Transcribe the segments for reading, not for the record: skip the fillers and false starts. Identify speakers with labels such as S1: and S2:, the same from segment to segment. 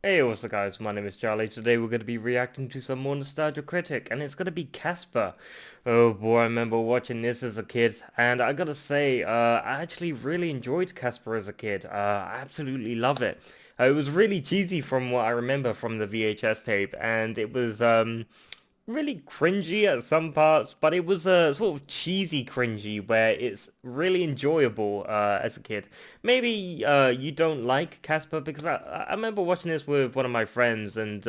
S1: Hey, what's up guys, my name is Charlie. Today we're going to be reacting to some more nostalgia Critic, and it's going to be Casper. Oh boy, I remember watching this as a kid, and I gotta say, I actually really enjoyed Casper as a kid. I absolutely love it. It was really cheesy from what I remember from the VHS tape, and it was, really cringy at some parts, but it was a sort of cheesy cringy where it's really enjoyable as a kid. Maybe you don't like Casper because I remember watching this with one of my friends and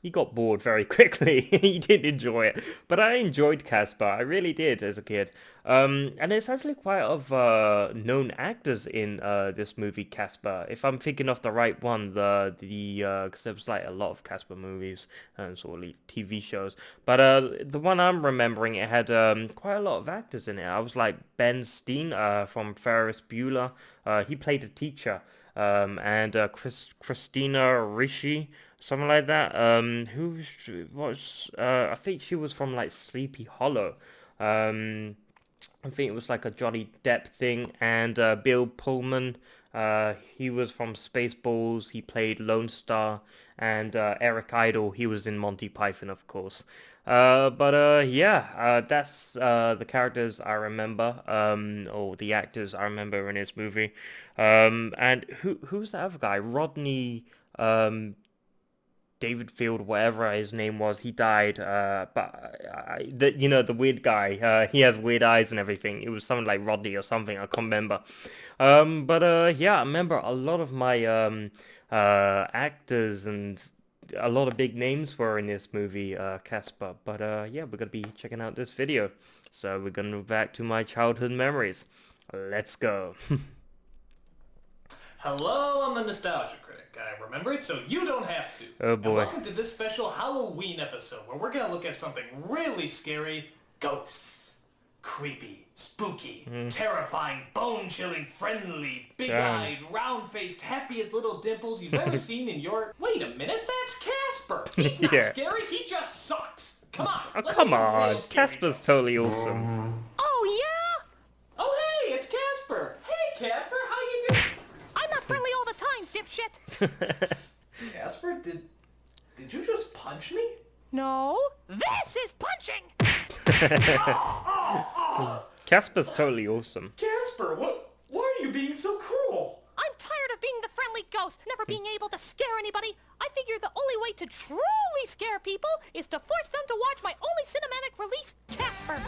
S1: he got bored very quickly. He didn't enjoy it, but I enjoyed Casper. I really did as a kid. And there's actually quite a lot of known actors in this movie Casper. If I'm thinking of the right one, because there was like a lot of Casper movies and sort of TV shows. But the one I'm remembering, it had quite a lot of actors in it. I was like Ben Steen from Ferris Bueller. He played a teacher. And Christina Ricci, something like that. Who was? I think she was from like Sleepy Hollow. Um, I think it was like a Johnny Depp thing, and Bill Pullman, he was from Spaceballs, he played Lone Star, and Eric Idle, he was in Monty Python, of course. Yeah, that's the characters I remember, or the actors I remember in this movie. And who's the other guy? Rodney, David Field, whatever his name was, he died. The weird guy, he has weird eyes and everything. It was something like Rodney or something. I can't remember. Yeah, I remember a lot of my actors and a lot of big names were in this movie, Casper. Yeah, we're gonna be checking out this video. So we're gonna go back to my childhood memories. Let's go.
S2: Hello, I'm the Nostalgia Critic. I remember it so you don't have to.
S1: Oh
S2: And
S1: boy.
S2: welcome to this special Halloween episode where we're going to look at something really scary. Ghosts. Creepy, spooky, terrifying, bone-chilling, friendly, big-eyed, round-faced, happy as little dimples you've ever seen in your... Wait a minute, that's Casper! He's not
S1: Yeah.
S2: scary, he just sucks! Come on,
S1: Oh,
S2: let's see
S1: come
S2: some
S1: on.
S2: real scary
S1: Casper's
S2: ghosts.
S1: totally awesome.
S3: Oh, yeah?
S2: Oh, hey, it's Casper! Hey, Casper, how you doing?
S3: I'm not friendly all the time, dipshit.
S2: Casper, did you just punch me?
S3: No, this is punching.
S1: Casper's totally awesome.
S2: Casper, why are you being so cruel?
S3: I'm tired of being the friendly ghost, never being able to scare anybody. I figure the only way to truly scare people is to force them to watch my only cinematic release, Casper.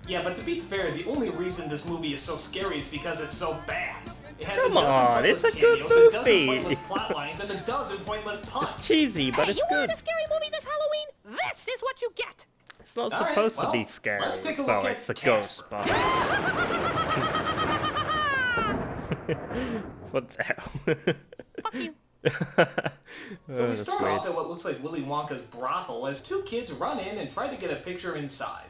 S2: Yeah, but to be fair, the only reason this movie is so scary is because it's so bad. It has
S1: Come
S2: a dozen
S1: on,
S2: pointless
S1: it's a good
S2: cameos, a dozen
S1: movie.
S2: pointless plot lines, and a dozen pointless puns.
S1: It's cheesy, but
S3: Hey,
S1: it's
S3: you
S1: good.
S3: wanted a scary movie this Halloween? This is what you get.
S1: It's not
S2: All right,
S1: supposed to be
S2: well,
S1: scary.
S2: let's take a look
S1: Well,
S2: at
S1: it's a
S2: Casper.
S1: ghost, but... What the hell?
S3: Fuck you.
S2: So we
S1: that's
S2: start
S1: weird.
S2: off at what looks like Willy Wonka's brothel as two kids run in and try to get a picture inside.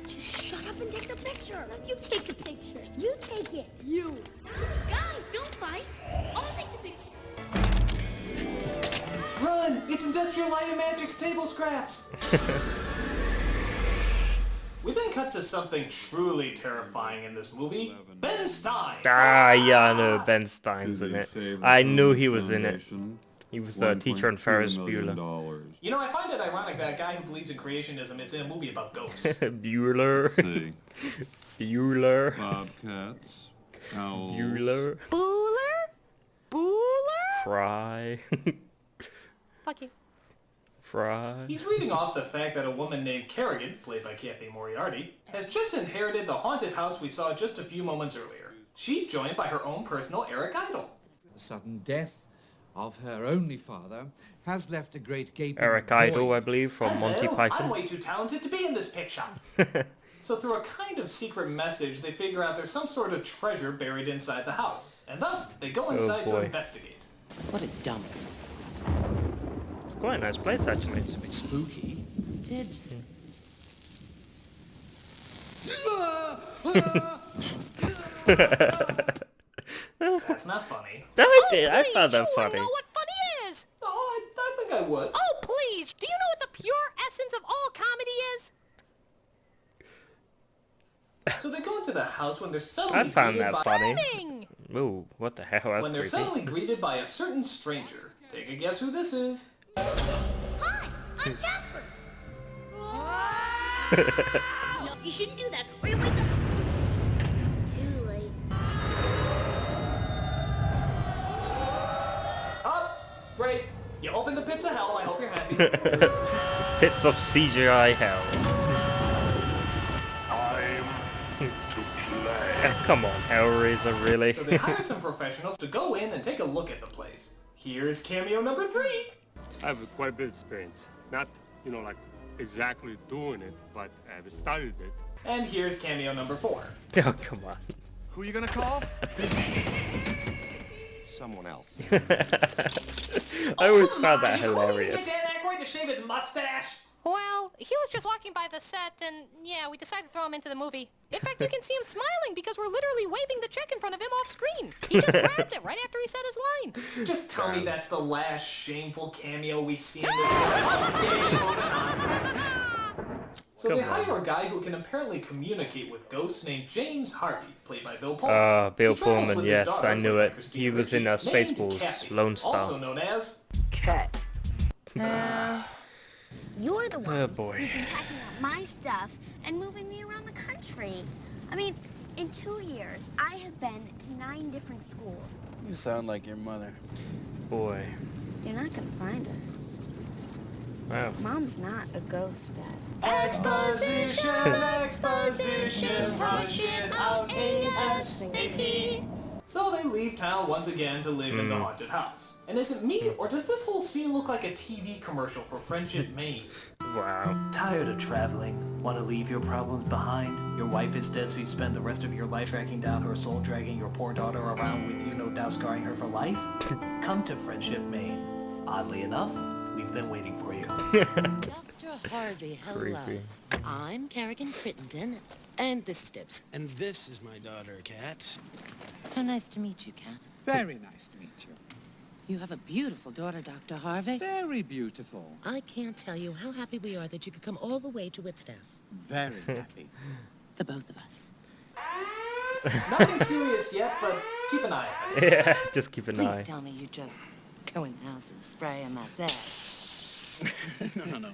S4: Shut up and take the picture. You take the picture. You take it. You. Guys, don't fight. I'll take the picture.
S2: Run! It's Industrial Light and Magic's table scraps! We then cut to something truly terrifying in this movie. Ben Stein!
S1: Ah, yeah, I know Ben Stein's in it. I knew he was in it. He was the teacher on Ferris Bueller.
S2: You know, I find it ironic that a guy who believes in creationism is in a movie about ghosts.
S1: Bueller.
S5: See,
S1: Bueller.
S5: bobcats, owls,
S1: Bueller.
S3: Booler? Booler?
S1: Fry.
S3: Fuck you.
S1: Fry.
S2: He's reading off the fact that a woman named Kerrigan, played by Kathy Moriarty, has just inherited the haunted house we saw just a few moments earlier. She's joined by her own personal Eric Idle.
S6: The sudden death of her only father has left a great gaping
S1: Eric
S6: void.
S1: Idle, I believe, from Monty
S2: I'm
S1: Python.
S2: way too talented to be in this picture. So through a kind of secret message, they figure out there's some sort of treasure buried inside the house. And thus, they go inside to
S1: boy.
S2: investigate.
S7: What a dump.
S1: It's quite a nice place, actually.
S6: It's a bit spooky.
S7: Tibbs.
S2: That's not funny.
S1: No, I did. I
S3: Please,
S1: found that
S3: you wouldn't
S1: funny.
S3: know what funny is.
S2: Oh, I think I would.
S3: Oh, please. Do you know what the pure essence of all comedy is?
S2: So they go into the house when they're suddenly
S1: I found
S2: greeted
S1: that
S2: by...
S1: funny.
S3: Stunning.
S1: Ooh, what the hell? That's
S2: when they're
S1: creepy.
S2: suddenly greeted by a certain stranger. Take a guess who this is.
S4: Hi, I'm Casper. No, you shouldn't do that, or you wake up. Too late.
S2: Oh, great. You opened the pits of hell. I hope you're happy.
S1: Pits of CGI hell. Come on, Hellraiser, really?
S2: So they hire some professionals to go in and take a look at the place. Here's cameo number 3.
S7: I have quite a bit of experience. Not, like exactly doing it, but I've studied it.
S2: And here's cameo number 4.
S1: Oh, come on.
S5: Who are you gonna call? Someone else.
S1: I always
S2: Come
S1: found
S2: on,
S1: that
S2: you couldn't even
S1: hilarious.
S2: get Dan Aykroyd to shave his mustache.
S3: Well, he was just walking by the set, and yeah, we decided to throw him into the movie. In fact, you can see him smiling because we're literally waving the check in front of him off screen. He just grabbed it right after he said his line.
S2: Just tell me that's the last shameful cameo we see in this movie. Okay, moving on. So they hire a guy who can apparently communicate with ghosts named James Harvey, played by Bill Pullman.
S1: Bill
S2: He travels
S1: Pullman,
S2: with his
S1: yes,
S2: daughter,
S1: I knew
S2: played by
S1: it.
S2: Christina
S1: He was in
S2: Ricci, named
S1: Spaceballs,
S2: Kathy,
S1: Lone Star.
S2: also known as...
S4: Cut. You're the one
S1: Oh boy.
S4: who's been packing up my stuff and moving me around the country. I mean, in 2 years, I have been to 9 different schools.
S8: You sound like your mother.
S1: Boy.
S4: You're not gonna find her.
S1: Wow.
S4: Mom's not a ghost, Dad.
S2: Exposition, exposition, rush it out ASAP. So they leave town once again to live in the haunted house. And is it me, or does this whole scene look like a TV commercial for Friendship, Maine?
S1: Wow.
S2: Tired of traveling? Want to leave your problems behind? Your wife is dead, so you spend the rest of your life tracking down her soul, dragging your poor daughter around with you, no doubt scarring her for life? Come to Friendship, Maine. Oddly enough, we've been waiting for you.
S9: Dr. Harvey, hello.
S1: Creepy.
S9: I'm Kerrigan Crittenden, and this is Dibs.
S8: And this is my daughter, Kat.
S9: How nice to meet you, Kat.
S6: Very nice to meet you.
S9: You have a beautiful daughter, Dr. Harvey.
S6: Very beautiful.
S9: I can't tell you how happy we are that you could come all the way to Whipstaff.
S6: Very happy.
S9: The both of us.
S2: Nothing serious yet, but keep an eye on it.
S1: Yeah, just keep an
S9: Please
S1: eye.
S9: tell me you just go in the house and spray and that's it.
S8: No.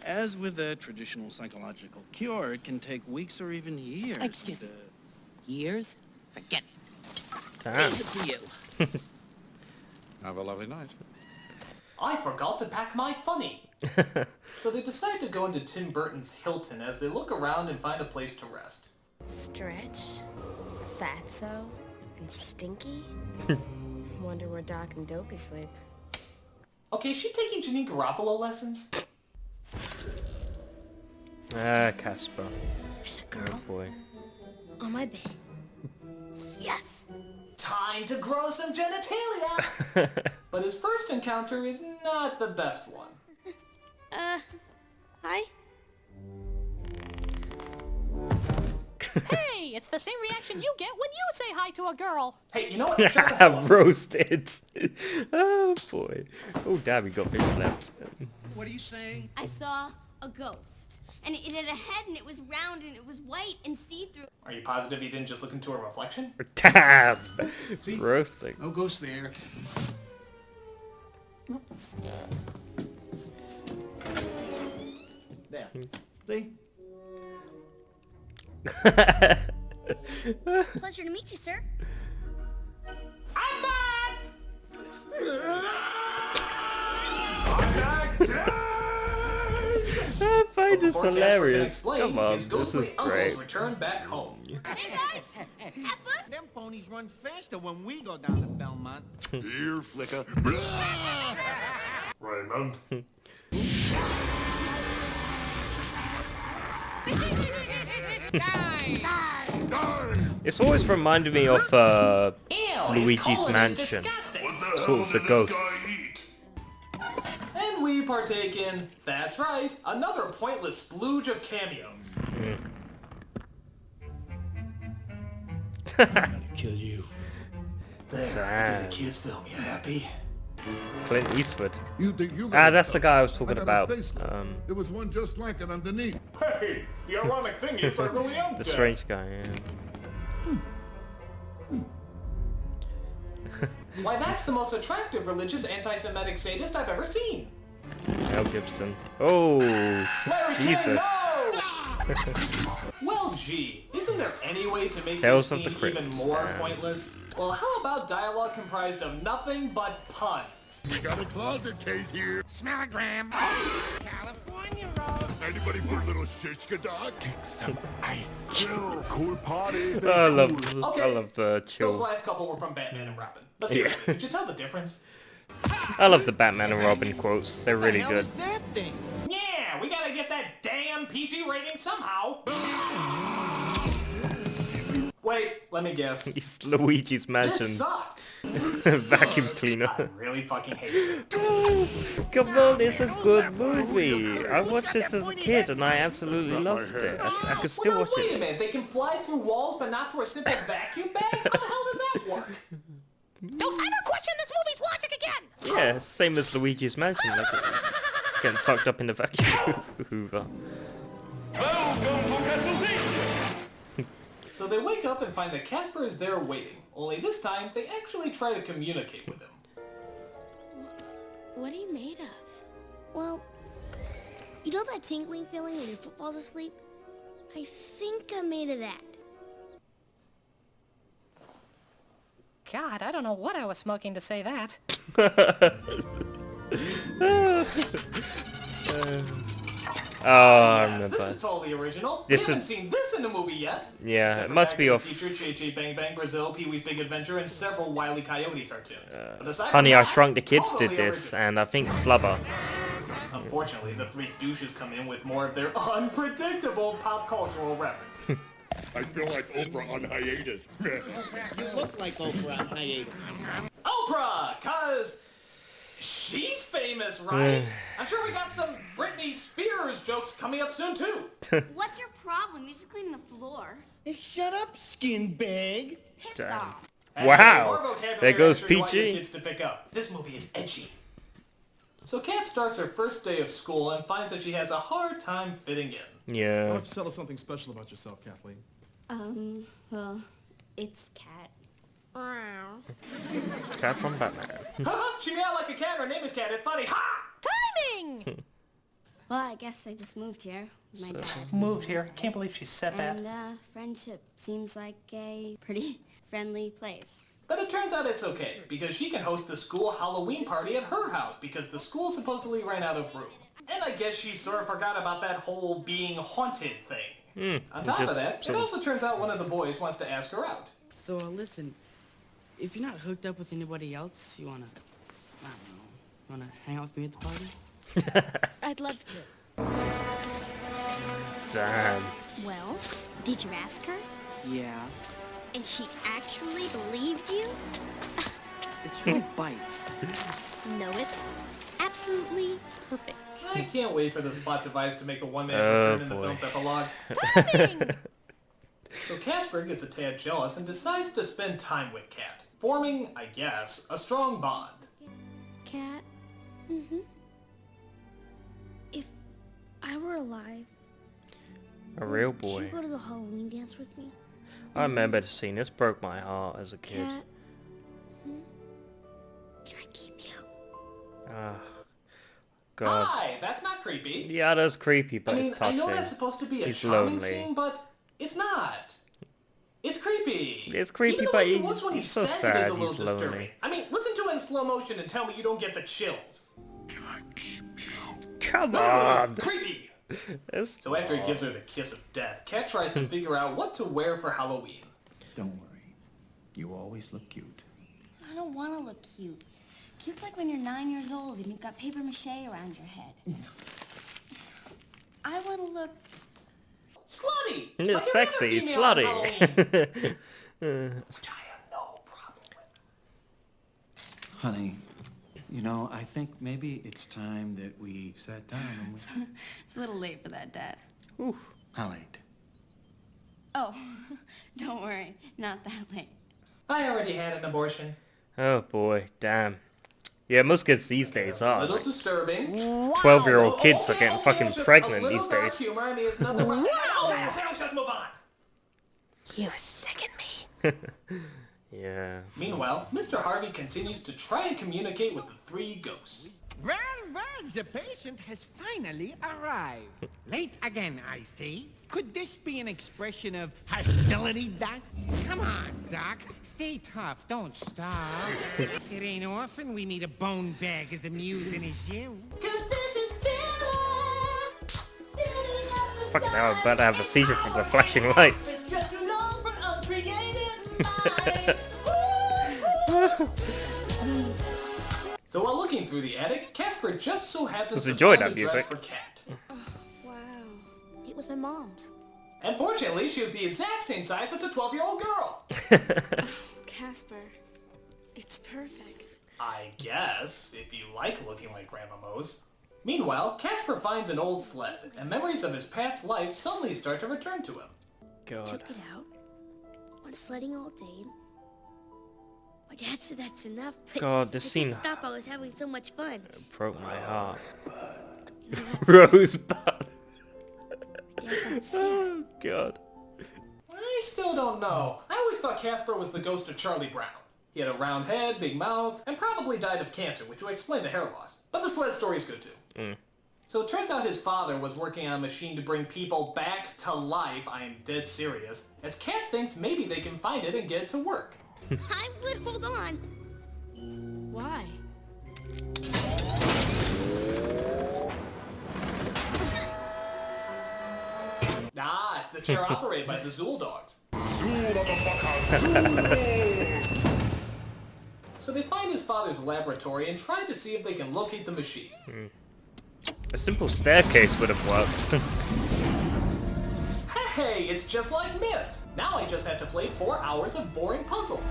S8: As with a traditional psychological cure, it can take weeks or even years.
S9: Excuse me. Years? Forget it.
S1: Damn.
S9: Easy for you.
S6: Have a lovely night.
S2: I forgot to pack my funny. So they decide to go into Tim Burton's Hilton as they look around and find a place to rest.
S10: Stretch, Fatso, and Stinky. Wonder where Doc and Dopey sleep.
S2: Okay, is she taking Janine Garofalo lessons?
S1: Ah, Casper.
S10: There's a
S1: Oh
S10: girl
S1: boy.
S10: on my bed. Yes!
S2: Time to grow some genitalia! But his first encounter is not the best one.
S10: Hi?
S3: Hey, it's the same reaction you get when you say hi to a girl.
S2: Hey, you know what? Shut the hell up.
S1: Roasted. Oh boy. Oh damn, he got bitch slapped.
S5: What are you saying?
S4: I saw a ghost. And it had a head and it was round and it was white and see-through.
S2: Are you positive you didn't just look into a reflection?
S1: Damn.
S5: See?
S1: Roasting.
S5: No ghost there. There. See?
S4: Pleasure to meet you, sir.
S2: I'm back!
S1: I find this
S2: Before Casper can
S1: hilarious.
S2: explain,
S1: Come on,
S2: his
S1: this
S2: ghostly
S1: is
S2: uncles
S1: great.
S2: return back home.
S4: Hey, guys! Have fun!
S11: Them ponies run faster when we go down to Belmont.
S5: Ear flicker.
S7: Raymond.
S1: It's always reminded me of
S2: Ew,
S1: Luigi's
S2: his colon is
S1: Mansion.
S2: disgusting.
S7: What the hell
S1: Sort of
S7: did
S1: the
S7: this
S1: ghosts.
S7: guy eat?
S2: And we partake in, that's right, another pointless splooge of cameos.
S11: I'm gonna kill you.
S2: There, I
S1: Sad.
S2: did a kid's film, you happy?
S1: Clint Eastwood.
S5: You think you
S1: Ah, that's the guy I was talking about.
S5: There was one just like it underneath.
S7: Hey, the ironic thing is I really am
S1: The
S7: dead.
S1: strange guy, yeah.
S2: Why, that's the most attractive religious anti-Semitic sadist I've ever seen.
S1: Mel Gibson. Oh,
S2: Larry King,
S1: Jesus.
S2: no! Well, gee, isn't there any way to make
S1: Tales
S2: this
S1: of the
S2: scene
S1: Crypt.
S2: even more
S1: Damn.
S2: pointless? Well, how about dialogue comprised of nothing but puns?
S5: We got a closet case here.
S11: Smellogram. California roll.
S5: Anybody for a little shishka dog? Kick some ice. Chill. Cool party.
S1: I love the
S2: Those
S1: chill.
S2: last couple were from Batman and Robin. But seriously, could you tell the difference?
S1: I love the Batman and Robin quotes. They're really good.
S11: That thing.
S2: Yeah, we gotta get that damn PG rating somehow. Wait, let me guess.
S1: It's Luigi's Mansion.
S2: This sucks.
S1: Vacuum cleaner.
S2: I really fucking hate it.
S1: Come on, it's a good movie. I watched this as a kid and I absolutely loved it. I could still watch
S2: Wait a
S1: it.
S2: minute, they can fly through walls but not through a simple vacuum bag? How the hell does that work?
S3: Don't ever question this movie's logic again!
S1: Yeah, same as Luigi's Mansion. Like getting sucked up in the vacuum hoover.
S2: So they wake up and find that Casper is there waiting. Only this time, they actually try to communicate with him.
S10: What are you made of? Well, you know that tingling feeling when your foot falls asleep? I think I'm made of that.
S3: God, I don't know what I was smoking to say that.
S1: Oh, I
S2: Yes,
S1: remember.
S2: this is totally original.
S1: This
S2: We haven't
S1: is-
S2: seen this in a movie yet.
S1: Yeah,
S2: Except
S1: it
S2: for
S1: must
S2: Back
S1: be
S2: to the
S1: off.
S2: Future, Chi-Chi Bang Bang Brazil, Pee-wee's Big Adventure, and several Wile E. Coyote cartoons. But aside
S1: Honey,
S2: from
S1: I
S2: that,
S1: Shrunk the Kids
S2: totally
S1: did this,
S2: original.
S1: and I think Flubber.
S2: Unfortunately, the three douches come in with more of their unpredictable pop cultural references.
S5: I feel like Oprah on hiatus.
S11: You look like Oprah on hiatus.
S2: Oprah, cause she's famous, right? I'm sure we got some Britney Spears jokes coming up soon too.
S4: What's your problem? You're just cleaning the floor.
S11: Hey, shut up, skin bag.
S4: Piss
S1: Damn.
S4: off.
S2: And
S1: Wow,
S2: more vocabulary
S1: there goes
S2: I'm sure you want your
S1: PG.
S2: kids to pick up. This movie is edgy. So Kat starts her first day of school and finds that she has a hard time fitting in.
S12: Why
S1: Yeah.
S12: don't you tell us something special about yourself, Kathleen?
S10: Well, it's Cat.
S1: Cat from Batman.
S2: Haha, she meowed like a cat, her name is Cat, it's funny. Ha!
S3: Timing!
S10: Well, I guess I just moved here with my dad.
S2: Moved here. Can't believe she said that.
S10: And, friendship seems like a pretty friendly place.
S2: But it turns out it's okay, because she can host the school Halloween party at her house, because the school supposedly ran out of room. And I guess she sort of forgot about that whole being haunted thing. On top of
S1: just
S2: that, it
S1: sort of-
S2: also turns out one of the boys wants to ask her out.
S13: So, listen, if you're not hooked up with anybody else, you wanna, I don't know, wanna hang out with me at the party?
S10: I'd love to.
S1: Damn.
S10: Well, did you ask her?
S13: Yeah,
S10: And she actually believed you?
S13: it's really bites.
S10: No, it's absolutely perfect.
S2: I can't wait for this plot device to make a one-man
S1: Oh,
S2: return in the
S1: boy.
S2: film's epilogue. So Casper gets a tad jealous and decides to spend time with Kat, forming, I guess, a strong bond.
S10: Cat? If I were alive,
S1: A real
S10: would
S1: boy.
S10: you go to the Halloween dance with me?
S1: I remember the scene. This broke my heart as a kid.
S10: Cat? Can I keep you?
S1: Ah, God.
S2: Hi, that's not creepy.
S1: Yeah, that's creepy, but
S2: I mean,
S1: it's touching.
S2: I know that's supposed to be a
S1: He's
S2: charming
S1: lonely.
S2: scene, but it's not. It's creepy.
S1: It's creepy,
S2: Even the
S1: but
S2: way he
S1: he's-
S2: looks when he
S1: he's so
S2: says
S1: sad,
S2: it is a little
S1: he's
S2: disturbing.
S1: lonely.
S2: I mean, listen to it in slow motion and tell me you don't get the chills.
S1: Come on.
S2: Creepy.
S1: It's-
S2: So after he gives her the kiss of death, Kat tries to figure out what to wear for Halloween.
S11: Don't worry. You always look cute.
S4: I don't want to look cute. Cute's like when you're 9 years old and you've got paper mache around your head. I want to look...
S2: Slutty!
S1: It's
S2: Like every
S1: sexy,
S2: other female on
S1: slutty.
S2: Halloween. Which I have no problem with.
S11: Honey, you know, I think maybe it's time that we sat down and we...
S4: It's a little late for that, Dad.
S11: How late?
S4: Oh, don't worry. Not that late.
S2: I already had an abortion.
S1: Oh boy, damn. Yeah, most kids these days
S2: A
S1: are.
S2: little
S1: Like,
S2: disturbing.
S1: 12-year-old kids are getting fucking
S2: it's just
S1: pregnant
S2: a little
S1: these
S2: dark
S1: days.
S2: Humor, I mean, it's nothing wrong. Okay, let's move on.
S3: You sicken me.
S1: Yeah.
S2: Meanwhile, Mr. Harvey continues to try and communicate with the three ghosts.
S14: Well, the patient has finally arrived. Late again, I see. Could this be an expression of hostility, Doc? Come on, Doc. Stay tough. Don't stop. It ain't often we meet a bone bag as amusing as you.
S4: Cause this is
S1: Fucking hell, I'm about to have a seizure from the flashing lights.
S4: It's just alone from uncreative mind.
S2: So while looking through the attic, Casper just so happens to
S1: enjoy
S2: find
S1: that
S2: a dress
S1: music.
S2: for Cat.
S10: Wow. It was my mom's.
S2: And fortunately, she was the exact same size as a 12-year-old girl.
S15: Casper, it's perfect.
S2: I guess, if you like looking like Grandma Moe's. Meanwhile, Casper finds an old sled, and memories of his past life suddenly start to return to him.
S1: God.
S10: Took it out. Went sledding all day. My dad said that's enough, but
S1: God, this
S10: I
S1: scene
S10: couldn't stop. I was having so much fun.
S1: broke my heart.
S10: You know, that's
S1: Rosebud.
S10: Dad got sick.
S1: Oh, God.
S2: I still don't know. I always thought Casper was the ghost of Charlie Brown. He had a round head, big mouth, and probably died of cancer, which would explain the hair loss. But the sled story's good too. So it turns out his father was working on a machine to bring people back to life. I am dead serious. As Cat thinks maybe they can find it and get it to work.
S10: I would hold on.
S15: Why?
S2: Ah, it's the chair operated by the Zool dogs. So they find his father's laboratory and try to see if they can locate the machine.
S1: A simple staircase would have worked.
S2: Hey, it's just like Myst. Now I just have to play 4 hours of boring puzzles.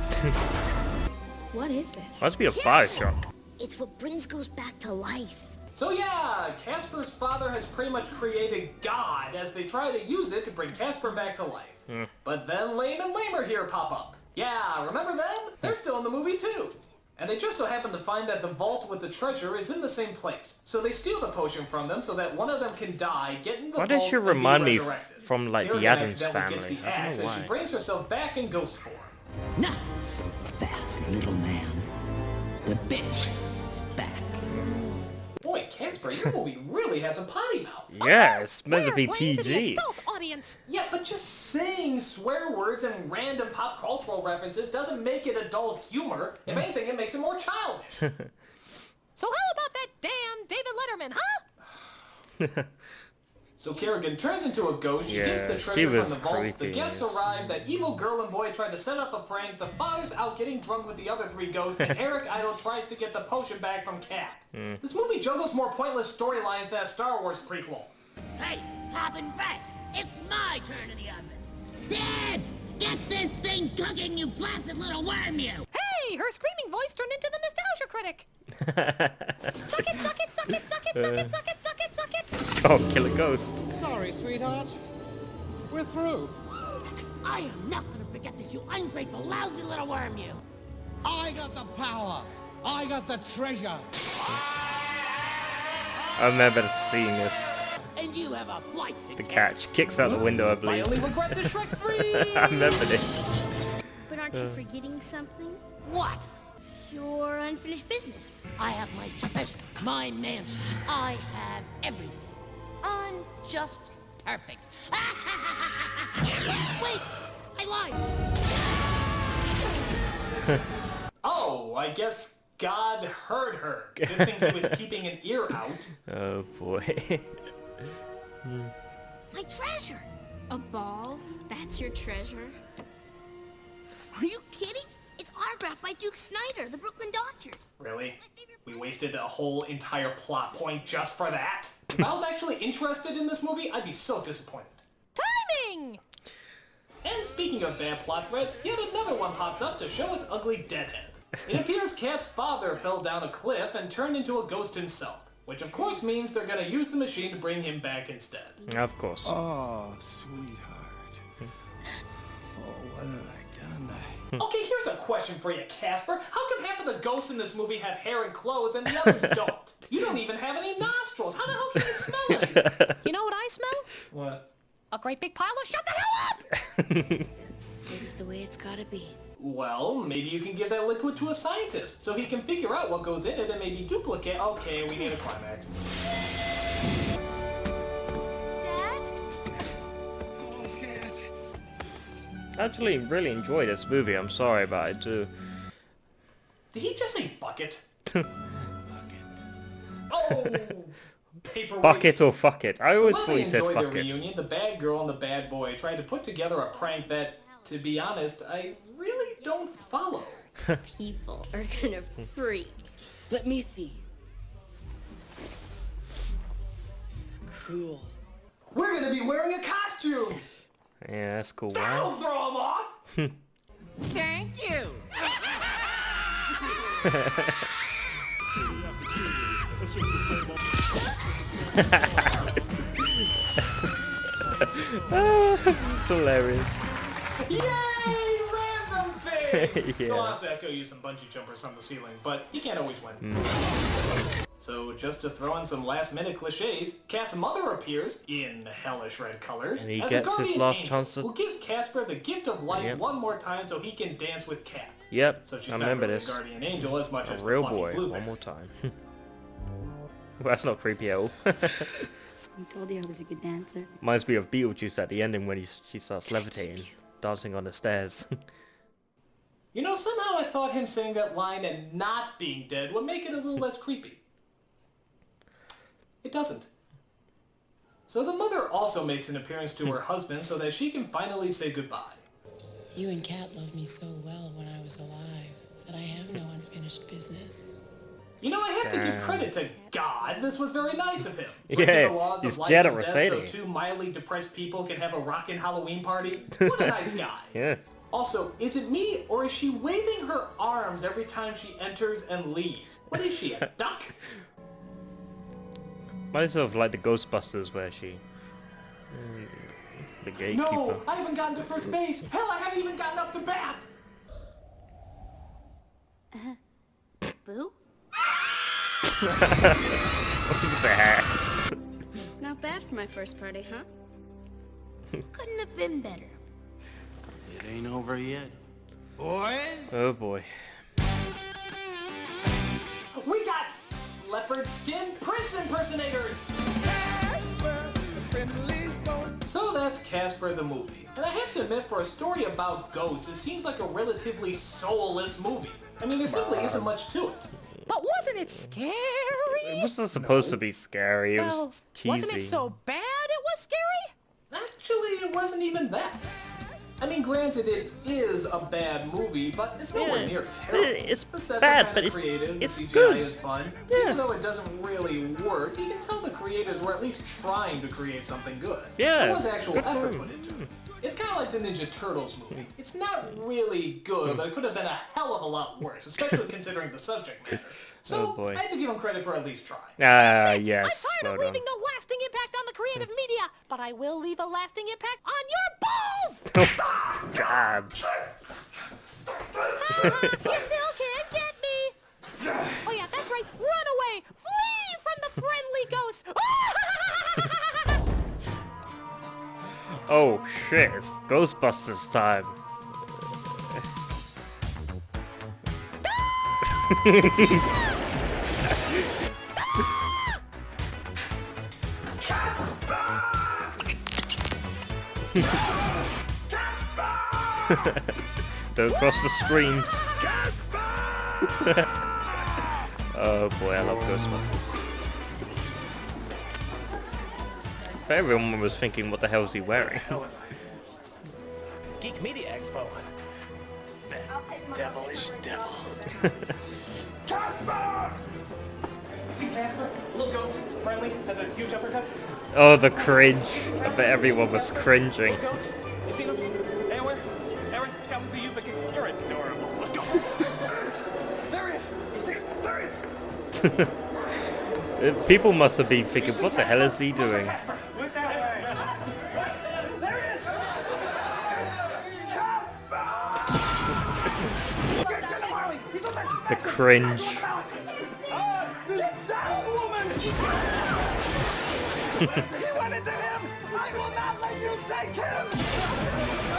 S15: What is this?
S1: Must be a fire shock.
S10: It's what brings ghosts back to life.
S2: So yeah, Casper's father has pretty much created God as they try to use it to bring Casper back to life. But then Lame and Lamer here pop up. Yeah, remember them? They're still in the movie too. And they just so happen to find that the vault with the treasure is in the same place. So they steal the potion from them so that one of them can die, get in the
S1: Why
S2: vault,
S1: does she
S2: and be
S1: remind me
S2: resurrected.
S1: from like the
S2: Kerrigan
S1: Addams
S2: accidentally gets
S1: family?
S2: the
S1: I
S2: axe
S1: don't know
S2: as she
S1: why.
S2: brings herself back in ghost form.
S16: Not so fast, little man. The bitch is back.
S2: Boy, Casper, your movie really has a potty mouth.
S1: Yeah, it's meant to be
S3: Playing to the
S1: PG.
S3: adult audience.
S2: Yeah, but just saying swear words and random pop cultural references doesn't make it adult humor. If anything, it makes it more childish.
S3: So how about that damn David Letterman, huh?
S2: So Kerrigan turns into a ghost, she gets the
S1: Yeah,
S2: treasure
S1: he
S2: from
S1: was
S2: the vault, the
S1: creepy,
S2: guests
S1: yes.
S2: arrive, that evil girl and boy tried to set up a prank, the father's out getting drunk with the other three ghosts, and Eric Idle tries to get the potion back from Cat. This movie juggles more pointless storylines than a Star Wars prequel.
S4: Hey, hoppin' fast. It's my turn in the oven. Dibs! Get this thing cooking, you flaccid little worm, you!
S3: Hey, her screaming voice turned into the Nostalgia Critic. Suck it, suck it, suck it, suck it, suck it, suck it, suck it, suck it.
S1: Oh, kill a ghost.
S14: Sorry, sweetheart. We're through.
S4: I am not gonna forget this, you ungrateful, lousy little worm, you!
S14: I got the power. I got the treasure.
S1: I remember seeing this.
S4: And you have a flight to
S1: The catch kicks out the window, I
S2: My
S1: believe.
S2: only regret is Shrek 3!
S1: I remember this.
S10: But aren't you forgetting something?
S4: What?
S10: Your unfinished business.
S4: I have my treasure, my mansion. I have everything. Unjust perfect. Wait! I lied!
S2: Oh, I guess God heard her. Good thing he was keeping an ear out.
S1: Oh boy.
S10: My treasure.
S15: A ball? That's your treasure?
S10: Are you kidding? It's autographed by Duke Snyder, the Brooklyn Dodgers.
S2: Really? We wasted a whole entire plot point just for that? If I was actually interested in this movie, I'd be so disappointed.
S3: Timing!
S2: And speaking of bad plot threads, yet another one pops up to show its ugly deadhead. It appears Cat's father fell down a cliff and turned into a ghost himself, which of course means they're gonna use the machine to bring him back instead.
S1: Of course.
S11: Oh, sweetheart. Oh, what have I done?
S2: Okay, here's a question for you, Casper. How come half of the ghosts in this movie have hair and clothes and the others don't? You don't even have any nostrils. How the hell can you smell anything?
S3: You know what I smell?
S2: What?
S3: A great big pile of shut the hell up!
S10: This is the way it's gotta be.
S2: Well, maybe you can give that liquid to a scientist so he can figure out what goes in it and maybe duplicate. Okay, we need a climax.
S1: I actually really enjoy this movie. I'm sorry, but I do.
S2: Did he just say bucket? Oh, paperweight.
S1: Bucket or fuck it. I always thought he said
S2: enjoyed
S1: fuck
S2: their
S1: it.
S2: reunion. The bad girl and the bad boy tried to put together a prank that, to be honest, I really don't follow.
S10: People are gonna freak.
S13: Let me see. Cool.
S2: We're gonna be wearing a costume.
S1: Yeah, that's cool.
S2: That'll
S1: Wow.
S2: throw him off.
S14: Thank you.
S1: It's hilarious.
S2: Yay! Random thing!
S1: Yeah.
S2: Well, honestly, I could use some bungee jumpers from the ceiling, but you can't always win. So, just to throw in some last-minute cliches, Kat's mother appears in hellish red colors
S1: And he
S2: as
S1: gets
S2: a
S1: his
S2: guardian
S1: last
S2: angel
S1: chance to...
S2: who gives Casper the gift of light
S1: Yep.
S2: one more time so he can dance with Kat.
S1: Yep,
S2: So she's
S1: I
S2: not
S1: remember
S2: really
S1: this.
S2: a guardian angel as much
S1: A
S2: as the
S1: real
S2: fluffy
S1: boy,
S2: blue
S1: one
S2: thing.
S1: more time. Well, that's not creepy at all.
S4: I told you I was a good dancer.
S1: Reminds me of Beetlejuice at the ending when she starts levitating, dancing on the stairs.
S2: You know, somehow I thought him saying that line and not being dead would make it a little less creepy. It doesn't. So the mother also makes an appearance to her husband so that she can finally say goodbye.
S17: You and Kat loved me so well when I was alive that I have no unfinished business.
S2: You know, I have to give
S1: Damn.
S2: credit to God. This was very nice of him.
S1: Yeah,
S2: Breaking the laws
S1: he's
S2: of life
S1: generous,
S2: and death
S1: ain't
S2: so
S1: he?
S2: two mildly depressed people can have a rockin' Halloween party. What a nice guy.
S1: Yeah.
S2: Also, is it me, or is she waving her arms every time she enters and leaves? What is she, a duck?
S1: Might sort of like the Ghostbusters where she... the gatekeeper.
S2: No, I haven't gotten to first base. Hell, I haven't even gotten up to bat.
S10: Boo?
S1: What's with the hair?
S15: Not bad for my first party, huh?
S10: Couldn't have been better.
S11: It ain't over yet.
S14: Boys?
S1: Oh boy.
S2: We got leopard skin prince impersonators. So that's Casper the movie. And I have to admit, for a story about ghosts, it seems like a relatively soulless movie. I mean, there simply isn't much to it.
S3: But wasn't it scary?
S1: It wasn't supposed to be scary, it
S3: Well,
S1: was cheesy.
S3: wasn't it so bad it was scary?
S2: Actually, it wasn't even that. I mean, granted, it is a bad movie, but it's nowhere
S1: Yeah,
S2: near terrible.
S1: it's
S2: the sets
S1: bad,
S2: are
S1: but
S2: kinda
S1: it's-
S2: creative,
S1: it's
S2: the CGI
S1: good.
S2: is fun.
S1: Yeah.
S2: Even though it doesn't really work, you can tell the creators were at least trying to create something good.
S1: Yeah,
S2: There was actual
S1: good for
S2: effort
S1: them.
S2: put into it. It's kind of like the Ninja Turtles movie. It's not really good, but it could have been a hell of a lot worse, especially considering the subject matter. So,
S1: Oh, boy.
S2: I had to give them credit for at least trying.
S1: Ah,
S3: I'm
S1: yes,
S3: tired
S1: well
S3: of
S1: done.
S3: leaving no lasting impact on the creative media, but I will leave a lasting impact on your balls!
S1: God.
S3: You still can't get me! Oh yeah, that's right, run away! Flee from the friendly ghost!
S1: Oh shit, it's Ghostbusters time. Don't cross the streams. Oh boy, I love Ghostbusters. But everyone was thinking, what the hell is he wearing?
S2: Geek Media Expo. That devilish devil. Casper! You see Casper? A little ghost, friendly, has a huge uppercut.
S1: Oh, the cringe. I bet everyone was cringing.
S2: Little ghost. You seen him? Anywhere? Aaron, come to you, but you're adorable. Let's go. There he is. You see? There he is.
S1: People must have been thinking, what the hell is he doing?
S2: Look that way. There he is.
S1: The cringe.
S2: Get down, woman! You went into him! I will not let you take him!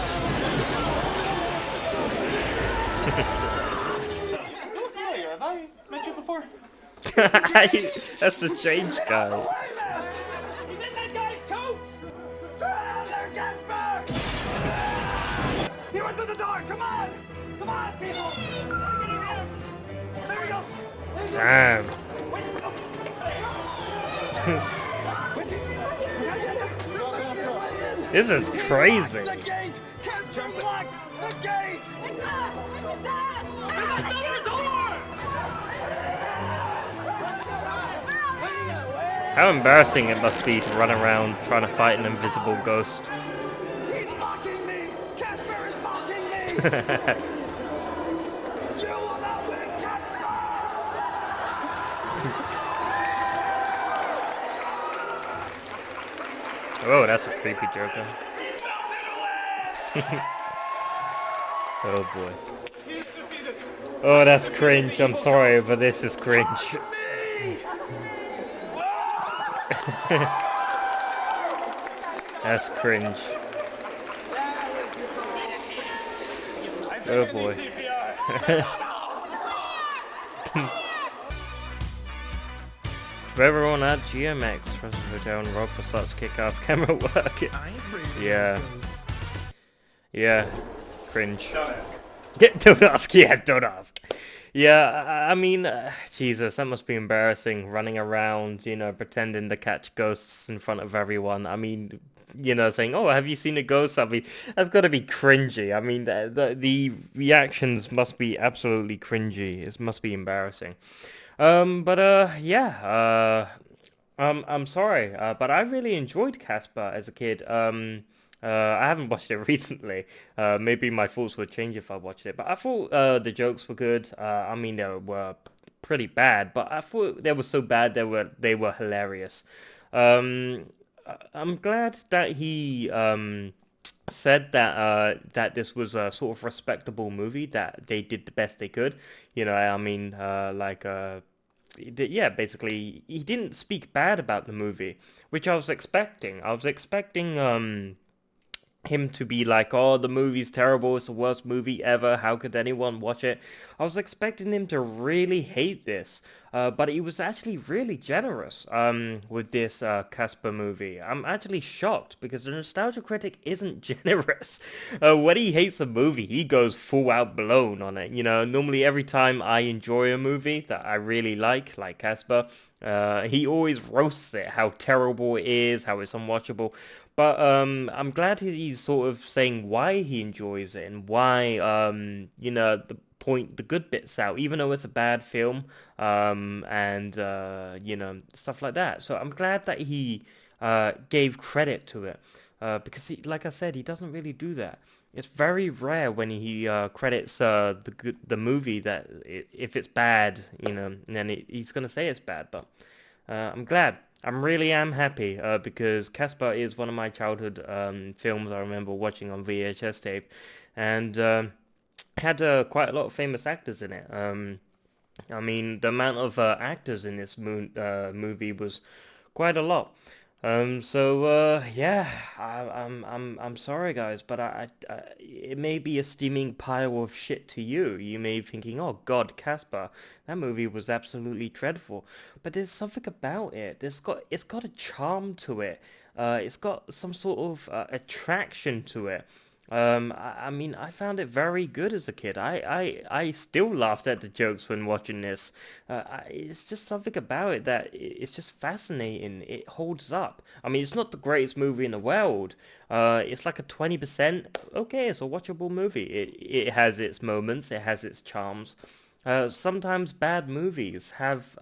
S2: look familiar. Have I met you before?
S1: That's the change guy.
S2: He's in that guy's coat! There, Casper! He went through the door! Come on! Come on, people! There he goes!
S1: Damn. This is crazy.
S2: The gate! Casper, lock the gate!
S1: How embarrassing it must be to run around trying to fight an invisible ghost.
S2: He's mocking me! Casper is mocking me! You will not win, Casper!
S1: Oh, that's a creepy Joker. Oh boy. Oh, that's cringe. I'm sorry, but this is cringe. That's cringe. Oh boy. For everyone at GMX, Trust Hotel and Rob for such kick-ass camera work. Yeah. Yeah. Cringe. Don't ask. Yeah, don't ask. Yeah, I mean, Jesus, that must be embarrassing, running around, you know, pretending to catch ghosts in front of everyone. I mean, you know, saying, oh, have you seen a ghost? I mean, that's got to be cringy. I mean, the reactions must be absolutely cringy. It must be embarrassing. Yeah, I'm sorry, but I really enjoyed Casper as a kid. I haven't watched it recently. Maybe my thoughts would change if I watched it. But I thought the jokes were good. I mean, they were pretty bad, but I thought they were so bad they were hilarious. I'm glad that he said that that this was a sort of respectable movie, that they did the best they could. You know, I mean, yeah, basically, he didn't speak bad about the movie, which I was expecting. I was expecting him to be like, oh, the movie's terrible, it's the worst movie ever, how could anyone watch it? I was expecting him to really hate this, but he was actually really generous with this Casper movie. I'm actually shocked, because the Nostalgia Critic isn't generous. When he hates a movie, he goes full out blown on it. You know, normally every time I enjoy a movie that I really like Casper, he always roasts it, how terrible it is, how it's unwatchable. But I'm glad he's sort of saying why he enjoys it and why, you know, the good bits out, even though it's a bad film, and, you know, stuff like that. So I'm glad that he gave credit to it, because, like I said, he doesn't really do that. It's very rare when he credits the movie that if it's bad, you know, and then he's going to say it's bad. But I'm glad. I really am happy because Casper is one of my childhood films I remember watching on VHS tape, and had quite a lot of famous actors in it. I mean, the amount of actors in this movie was quite a lot. Yeah, I'm sorry guys, but it may be a steaming pile of shit to you. You may be thinking, oh God, Casper, that movie was absolutely dreadful. But there's something about it. It's got a charm to it. It's got some sort of attraction to it. I mean, I found it very good as a kid. I still laughed at the jokes when watching this. It's just something about it that it's just fascinating. It holds up. I mean, it's not the greatest movie in the world. It's like a 20%. Okay, it's a watchable movie. It has its moments. It has its charms. Sometimes bad movies have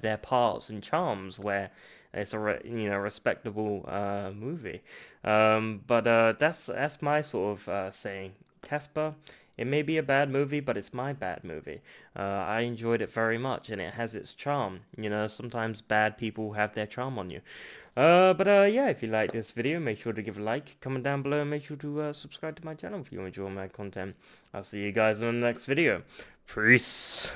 S1: their parts and charms where it's a respectable movie. But that's my sort of saying. Casper, it may be a bad movie, but it's my bad movie. I enjoyed it very much, and it has its charm. You know, sometimes bad people have their charm on you. Yeah, if you like this video, make sure to give a like, comment down below, and make sure to subscribe to my channel if you enjoy my content. I'll see you guys in the next video. Peace.